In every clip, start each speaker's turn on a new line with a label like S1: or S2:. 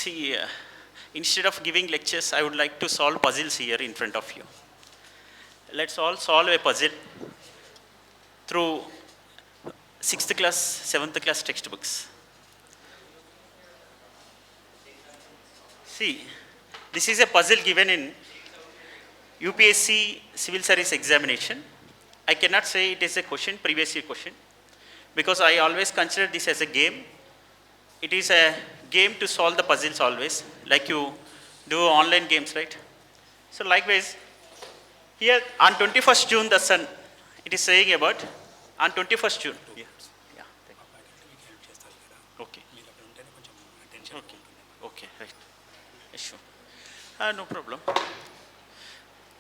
S1: See, instead of giving lectures, I would like to solve puzzles here in front of you. Let's all solve a puzzle through 6th class, 7th class textbooks. See, this is a puzzle given in UPSC Civil Service Examination. I cannot say it is a question, previous year question, because I always consider this as a game. It is a game to solve the puzzles always, like you do online games, right? So likewise, here on 21st June, the sun, it is saying about on 21st June. Yeah. Yeah. Okay. Okay. Okay, right. Sure. No problem.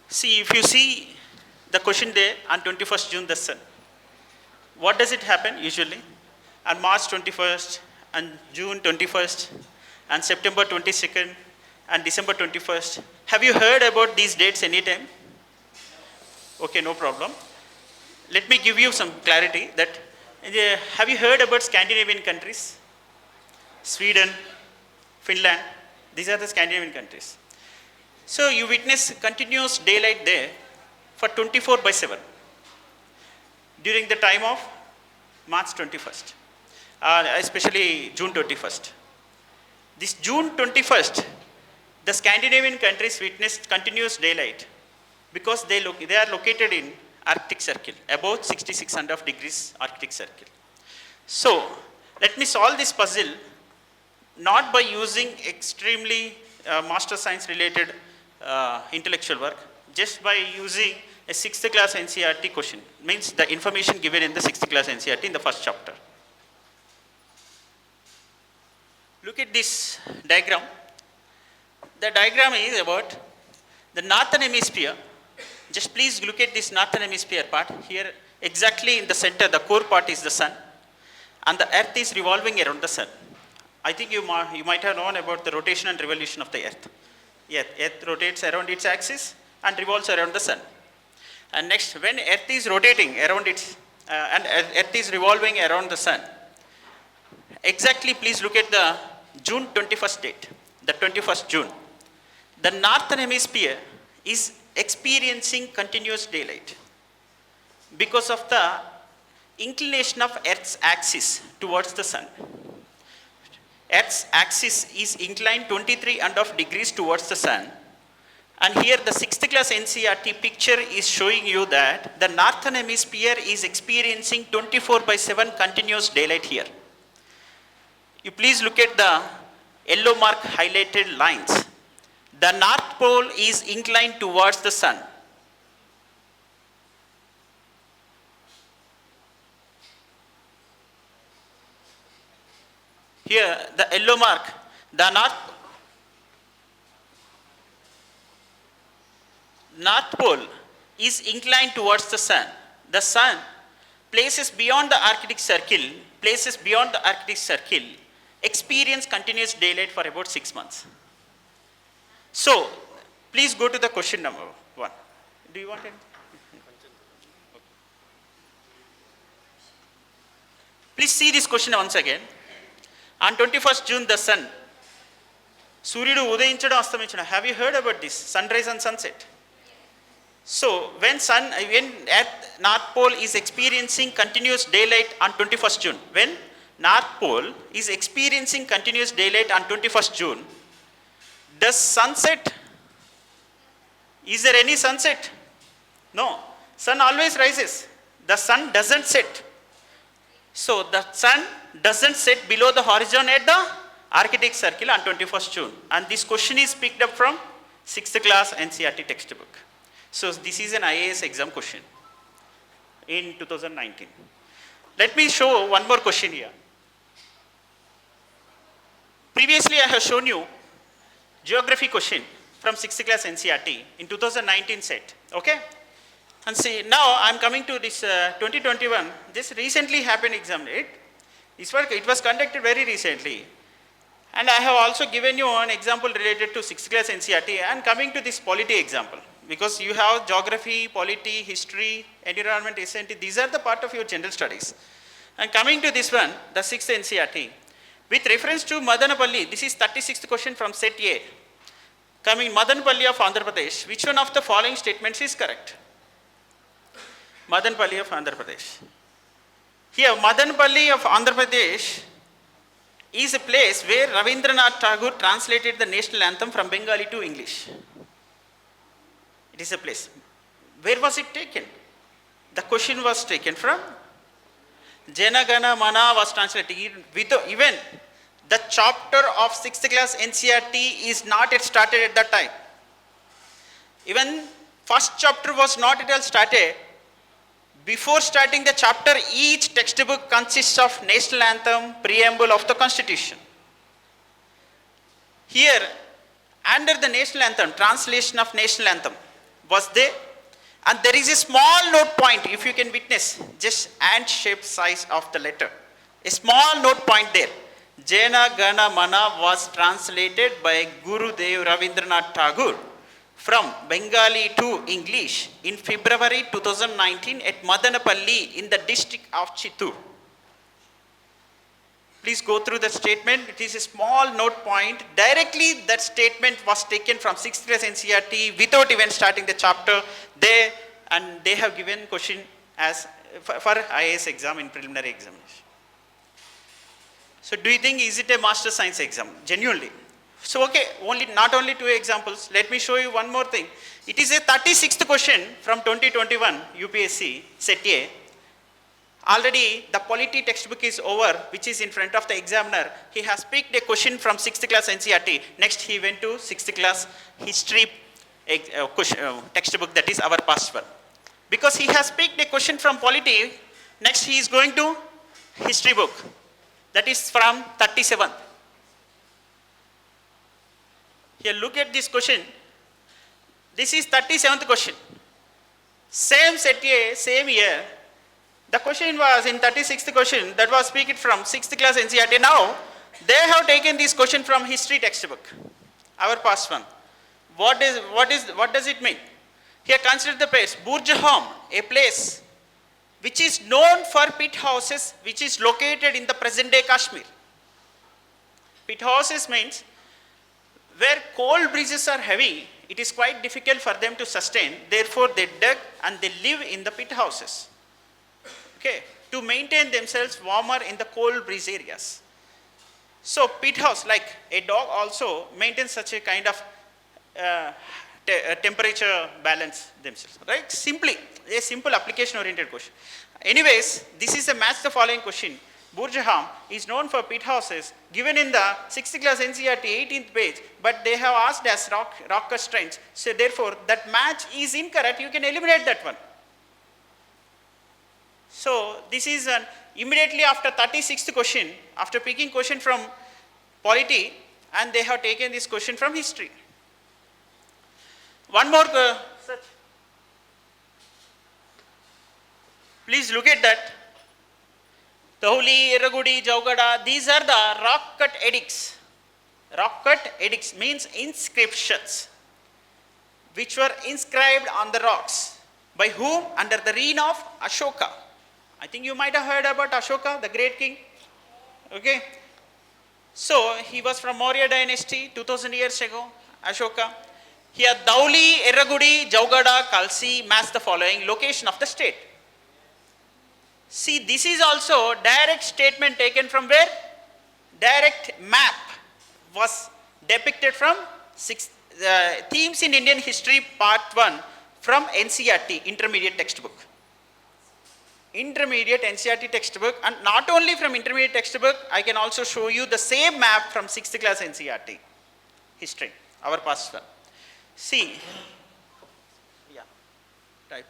S1: See, if you see the question there on 21st June, the sun, what does it happen usually? On March 21st, and June 21st, and September 22nd, and December 21st. Have you heard about these dates anytime? Okay, no problem. Let me give you some clarity that, have you heard about Scandinavian countries? Sweden, Finland, these are the Scandinavian countries. So you witness continuous daylight there for 24/7 during the time of March 21st. Especially June 21st. This June 21st, the Scandinavian countries witnessed continuous daylight because they are located in Arctic Circle, above 66.5 degrees Arctic Circle. So, let me solve this puzzle not by using extremely master science related intellectual work, just by using a 6th class NCERT question, means the information given in the 6th class NCERT in the first chapter. Look at this diagram. The diagram is about the northern hemisphere. Just please look at this northern hemisphere part. Here, exactly in the center, the core part is the sun, and the earth is revolving around the sun. I think you might have known about the rotation and revolution of the earth. Yeah, earth rotates around its axis and revolves around the sun. And next, when earth is rotating around its, and earth is revolving around the sun, exactly please look at the June 21st date, the 21st June. The northern hemisphere is experiencing continuous daylight because of the inclination of Earth's axis towards the sun. Earth's axis is inclined 23.5 degrees towards the sun. And here the 6th class NCERT picture is showing you that the northern hemisphere is experiencing 24/7 continuous daylight here. You please look at the yellow mark highlighted lines. The North Pole is inclined towards the sun. Here, the yellow mark, the North Pole is inclined towards the sun. The sun, places beyond the Arctic Circle, experience continuous daylight for about 6 months. So, please go to the question number 1. Do you want it? Please see this question once again. On 21st June, the sun, Suryudu udayinchadam astamichanam. Have you heard about this? Sunrise and sunset. So, when Earth North Pole is experiencing continuous daylight on 21st June, when North Pole is experiencing continuous daylight on 21st June, does sunset? Is there any sunset? No. Sun always rises. The sun doesn't set. So, the sun doesn't set below the horizon at the Arctic Circle on 21st June. And this question is picked up from 6th class NCERT textbook. So, this is an IAS exam question in 2019. Let me show one more question here. Previously, I have shown you geography question from 6th class NCERT in 2019 set. Okay? And see, now I am coming to this 2021. This recently happened exam. It was conducted very recently. And I have also given you an example related to 6th class NCERT and coming to this polity example. Because you have geography, polity, history, environment, SNT, these are the part of your general studies. And coming to this one, the 6th NCERT, With reference to Madanapalli, this is 36th question from set A. Coming Madanapalli of Andhra Pradesh, which one of the following statements is correct? Madanapalli of Andhra Pradesh. Here, Madanapalli of Andhra Pradesh is a place where Ravindranath Tagore translated the national anthem from Bengali to English. It is a place. Where was it taken? The question was taken from Jana Gana Mana was translated. Even the chapter of 6th class NCERT is not yet started at that time. Even first chapter was not at all started. Before starting the chapter, each textbook consists of national anthem, preamble of the constitution. Here, under the national anthem, translation of national anthem was there, and there is a small note point, if you can witness, just ant-shaped size of the letter. A small note point there. Jana Gana Mana was translated by Guru Dev Ravindranath Tagore from Bengali to English in February 2019 at Madanapalli in the district of Chittoor. Please go through the statement. It is a small note point. Directly that statement was taken from 6th class NCERT without even starting the chapter. They have given question as for IAS exam in preliminary examination. So do you think is it a master science exam? Genuinely. So okay, not only 2 examples. Let me show you one more thing. It is a 36th question from 2021 UPSC set A. Already the polity textbook is over, which is in front of the examiner. He has picked a question from 6th class NCERT. Next he went to 6th class history textbook, that is our past one. Because he has picked a question from polity, next he is going to history book. That is from 37th. Here look at this question. This is 37th question. Same set A, same year. The question was in 36th question that was picked from 6th class NCERT. Now they have taken this question from history textbook, our past one. What does it mean? Here consider the place, Burjahom, a place which is known for pit houses, which is located in the present day Kashmir. Pit houses means where coal breezes are heavy, it is quite difficult for them to sustain. Therefore, they dug and they live in the pit houses. Okay, to maintain themselves warmer in the cold breeze areas. So, pit house, like a dog also maintains such a kind of temperature balance themselves, right? Simply, a simple application oriented question. Anyways, this is a match the following question. Burjahom is known for pit houses given in the 6th class NCERT 18th page, but they have asked as rock constraints. So therefore, that match is incorrect. You can eliminate that one. So this is immediately after 36th question, after picking question from polity, and they have taken this question from history. One more such. Please look at that. Dauli, Irragudi, Jaugada, these are the rock cut edicts. Rock cut edicts means inscriptions which were inscribed on the rocks. By whom? Under the reign of Ashoka. I think you might have heard about Ashoka, the great king. Okay. So he was from Maurya dynasty 2000 years ago, Ashoka. Here Dauli, Irragudi, Jaugada, Kalsi match the following location of the state. See, this is also direct statement taken from where? Direct map was depicted from Themes in Indian History Part 1 from NCERT, intermediate textbook. Intermediate NCERT textbook, and not only from intermediate textbook, I can also show you the same map from 6th class NCERT, history, our past one. See, yeah, type.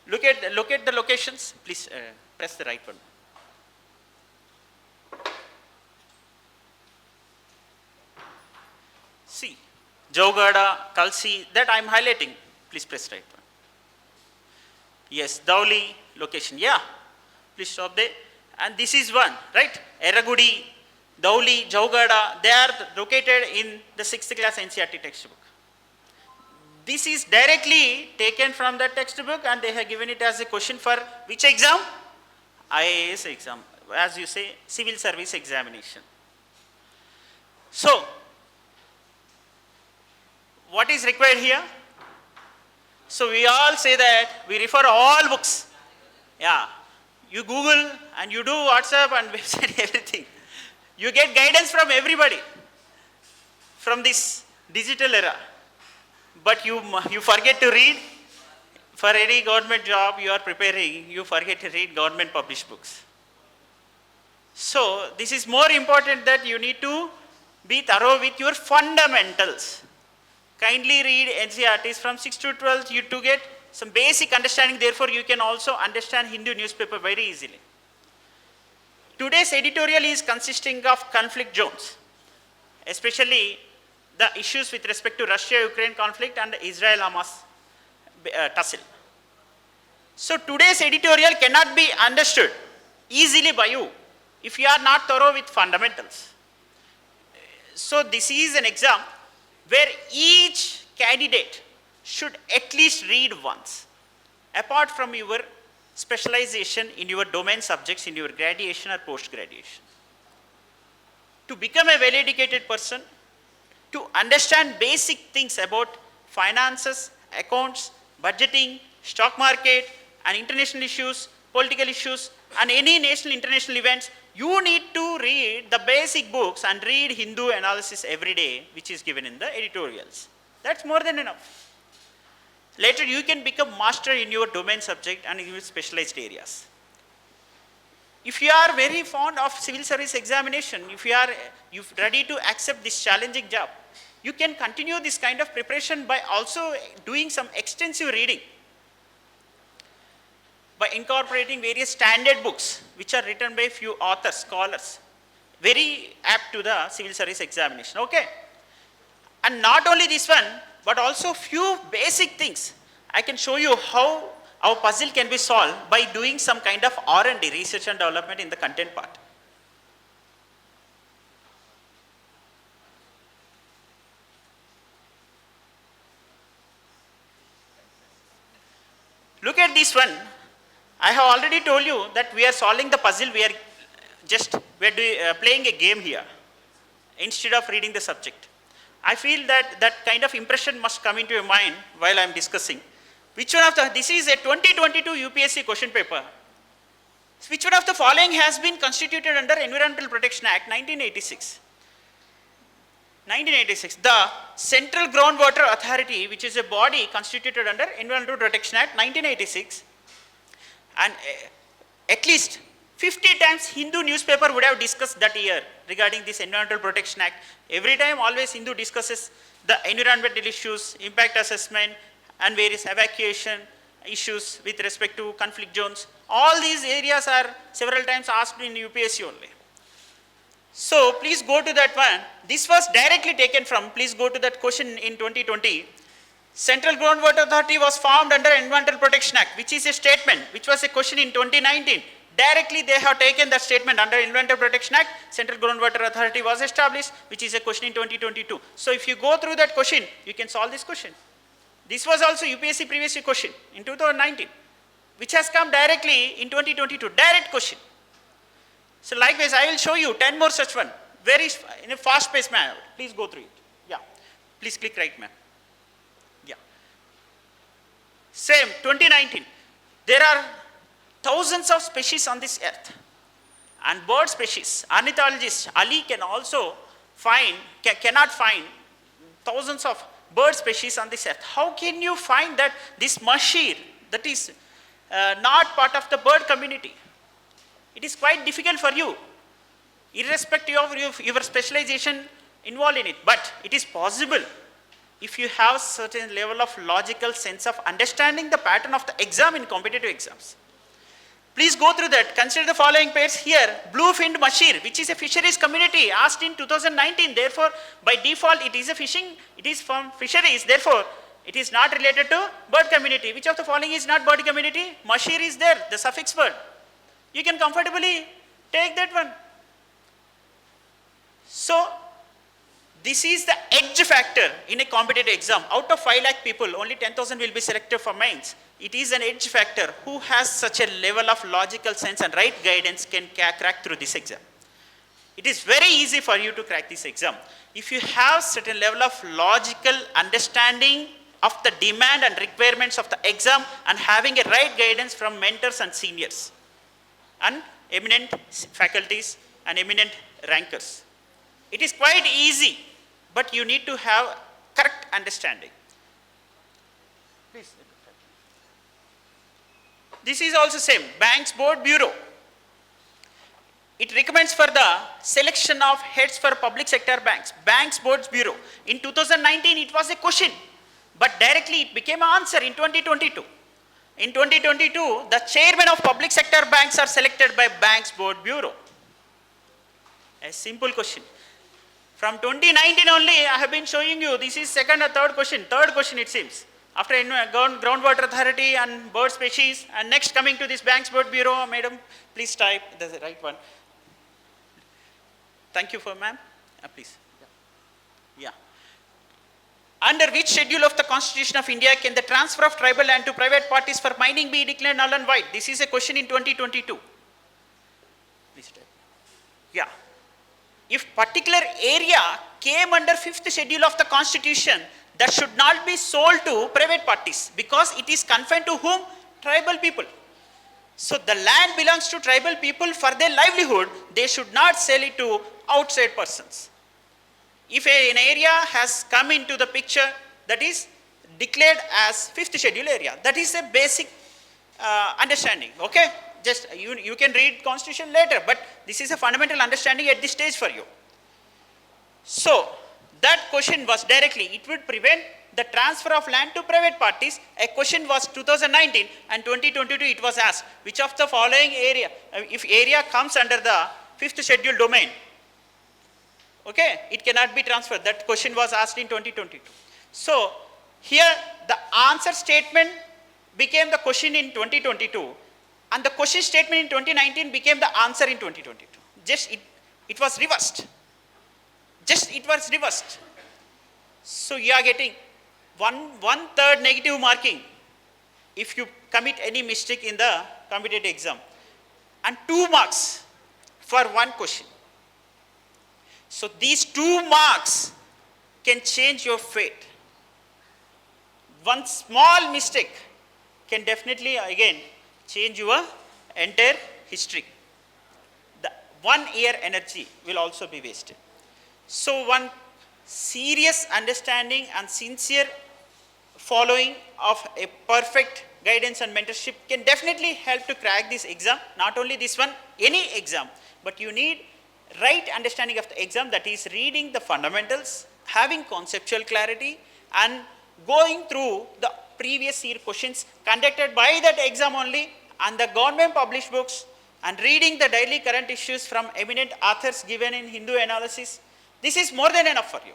S1: Look at the locations. Please press the right one. See, Jaugada, Kalsi, that I am highlighting. Please press right one. Yes, Dauli location. Yeah, please stop there. And this is one, right? Eragudi, Dauli, Jaugada, they are located in the 6th class NCERT textbook. This is directly taken from that textbook and they have given it as a question for which exam? IAS exam. as you say, civil service examination. So, what is required here? So we all say that we refer all books. Yeah, you Google and you do WhatsApp and website, everything. You get guidance from everybody from this digital era. But you forget to read. For any government job you are preparing, you forget to read government published books. So this is more important that you need to be thorough with your fundamentals. Kindly read NCERTs from 6 to 12 you to get some basic understanding. Therefore, you can also understand Hindu newspaper very easily. Today's editorial is consisting of conflict zones, especially the issues with respect to Russia-Ukraine conflict and Israel-Hamas tussle. So today's editorial cannot be understood easily by you if you are not thorough with fundamentals. So this is an exam where each candidate should at least read once, apart from your specialization in your domain subjects in your graduation or post-graduation. To become a well-educated person, to understand basic things about finances, accounts, budgeting, stock market, and international issues, political issues, and any national international events, you need to read the basic books and read Hindu analysis every day, which is given in the editorials. That's more than enough. Later, you can become master in your domain subject and in your specialized areas. If you are very fond of civil service examination, if you are ready to accept this challenging job, you can continue this kind of preparation by also doing some extensive reading, by incorporating various standard books which are written by few authors, scholars, very apt to the civil service examination, okay? And not only this one, but also few basic things. I can show you how our puzzle can be solved by doing some kind of R&D, research and development in the content part. Look at this one. I have already told you that we are solving the puzzle, we are playing a game here instead of reading the subject. I feel that kind of impression must come into your mind while I am discussing. Which one of this is a 2022 UPSC question paper. Which one of the following has been constituted under Environmental Protection Act 1986? 1986, the Central Groundwater Authority, which is a body constituted under Environmental Protection Act 1986, and at least 50 times Hindu newspaper would have discussed that year regarding this Environmental Protection Act. Every time always Hindu discusses the environmental issues, impact assessment, and various evacuation issues with respect to conflict zones. All these areas are several times asked in UPSC only. So please go to that one. This was directly taken from, please go to that question in 2020. Central Groundwater Authority was formed under Environmental Protection Act, which is a statement, which was a question in 2019. Directly they have taken that statement under Environmental Protection Act, Central Groundwater Authority was established, which is a question in 2022. So if you go through that question, you can solve this question. This was also UPSC previous year question in 2019, which has come directly in 2022, direct question. So likewise, I will show you 10 more such one, very in a fast-paced manner. Please go through it. Yeah, please click right, ma'am. Yeah. Same, 2019. There are thousands of species on this earth. And bird species, ornithologist Ali can also cannot find thousands of bird species on this earth. How can you find that this mashir, that is not part of the bird community? It is quite difficult for you, irrespective of your specialization involved in it. But it is possible if you have certain level of logical sense of understanding the pattern of the exam in competitive exams. Please go through that. Consider the following pairs here. Blue-finned mashir, which is a fisheries community, asked in 2019. Therefore, by default, it is from fisheries. Therefore, it is not related to bird community. Which of the following is not bird community? Mashir is there, the suffix word. You can comfortably take that one. So, this is the edge factor in a competitive exam. Out of 5 lakh people, only 10,000 will be selected for mains. It is an edge factor. Who has such a level of logical sense and right guidance can crack through this exam. It is very easy for you to crack this exam. If you have certain level of logical understanding of the demand and requirements of the exam and having a right guidance from mentors and seniors and eminent faculties and eminent rankers. It is quite easy, but you need to have correct understanding. Please. This is also same, Banks Board Bureau. It recommends for the selection of heads for public sector banks, Banks Board Bureau. In 2019, it was a question, but directly it became an answer in 2022. In 2022, the chairman of public sector banks are selected by Banks Board Bureau. A simple question. From 2019 only, I have been showing you, this is second or third question it seems. After groundwater authority and bird species, and next coming to this Banks Board Bureau, madam, please type the right one. Thank you for ma'am, please. Yeah. Under which schedule of the Constitution of India can the transfer of tribal land to private parties for mining be declared null and void? This is a question in 2022. Please type. Yeah. If particular area came under 5th schedule of the Constitution, that should not be sold to private parties because it is confined to whom? Tribal people. So the land belongs to tribal people for their livelihood. They should not sell it to outside persons. If an area has come into the picture that is declared as 5th schedule area, that is a basic understanding, okay? Just you can read Constitution later, but this is a fundamental understanding at this stage for you. So that question was directly, it would prevent the transfer of land to private parties. A question was 2019 and 2022 it was asked, which of the following area, if area comes under the 5th schedule domain, okay, it cannot be transferred. That question was asked in 2022. So here the answer statement became the question in 2022 and the question statement in 2019 became the answer in 2022. Just it was reversed. Just it was reversed. So you are getting one third negative marking if you commit any mistake in the competitive exam and 2 marks for one question. So these 2 marks can change your fate. One small mistake can definitely again change your entire history. The 1 year energy will also be wasted. So one serious understanding and sincere following of a perfect guidance and mentorship can definitely help to crack this exam. Not only this one, any exam, but you need right understanding of the exam, that is reading the fundamentals, having conceptual clarity and going through the previous year questions conducted by that exam only and the government published books and reading the daily current issues from eminent authors given in Hindu analysis. This is more than enough for you.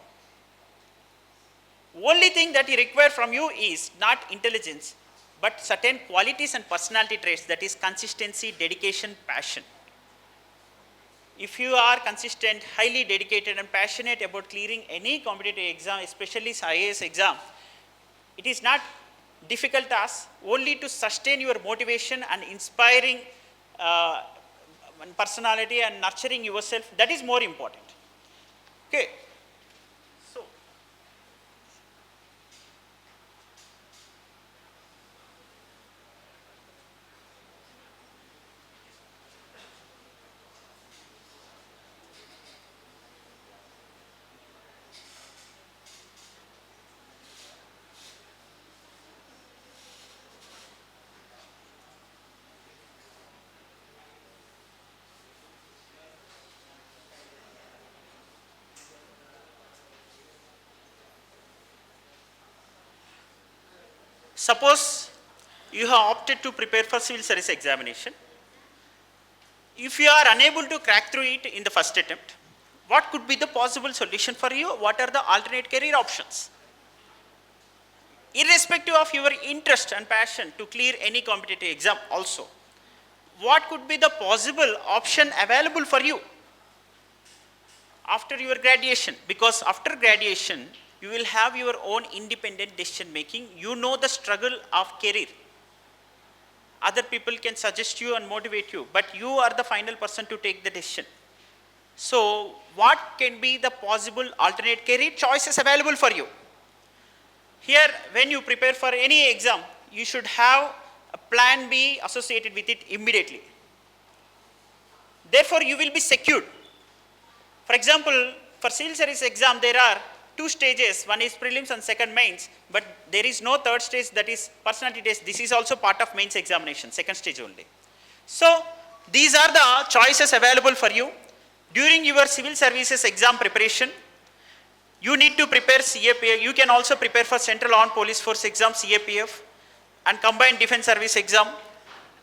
S1: Only thing that he requires from you is not intelligence, but certain qualities and personality traits, that is consistency, dedication, passion. If you are consistent, highly dedicated and passionate about clearing any competitive exam, especially IAS exam, it is not difficult task. Only to sustain your motivation and inspiring personality and nurturing yourself, that is more important. Okay. Suppose you have opted to prepare for civil service examination. If you are unable to crack through it in the first attempt, what could be the possible solution for you? What are the alternate career options? Irrespective of your interest and passion to clear any competitive exam also, what could be the possible option available for you after your graduation? Because after graduation, you will have your own independent decision making. You know the struggle of career. other people can suggest you and motivate you, but you are the final person to take the decision. So what can be the possible alternate career choices available for you? Here, when you prepare for any exam, you should have a plan B associated with it immediately. Therefore, you will be secured. For example, for civil service exam, there are 2 stages. One is prelims and second mains, but there is no third stage, that is personality test. This is also part of mains examination, second stage only. So these are the choices available for you. During your civil services exam preparation, you need to prepare CAPF. You can also prepare for Central Armed Police Force exam, CAPF, and Combined Defense Service exam,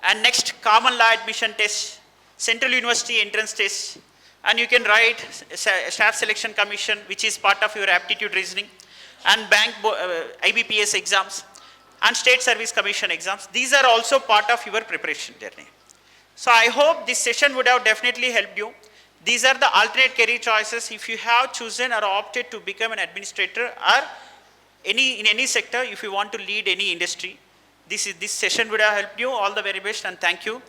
S1: and next Common Law Admission test, Central University entrance test, and you can write Staff Selection Commission, which is part of your aptitude reasoning, and bank IBPS exams, and State Service Commission exams. These are also part of your preparation journey. So I hope this session would have definitely helped you. These are the alternate career choices if you have chosen or opted to become an administrator or in any sector, if you want to lead any industry. This session would have helped you. All the very best and thank you.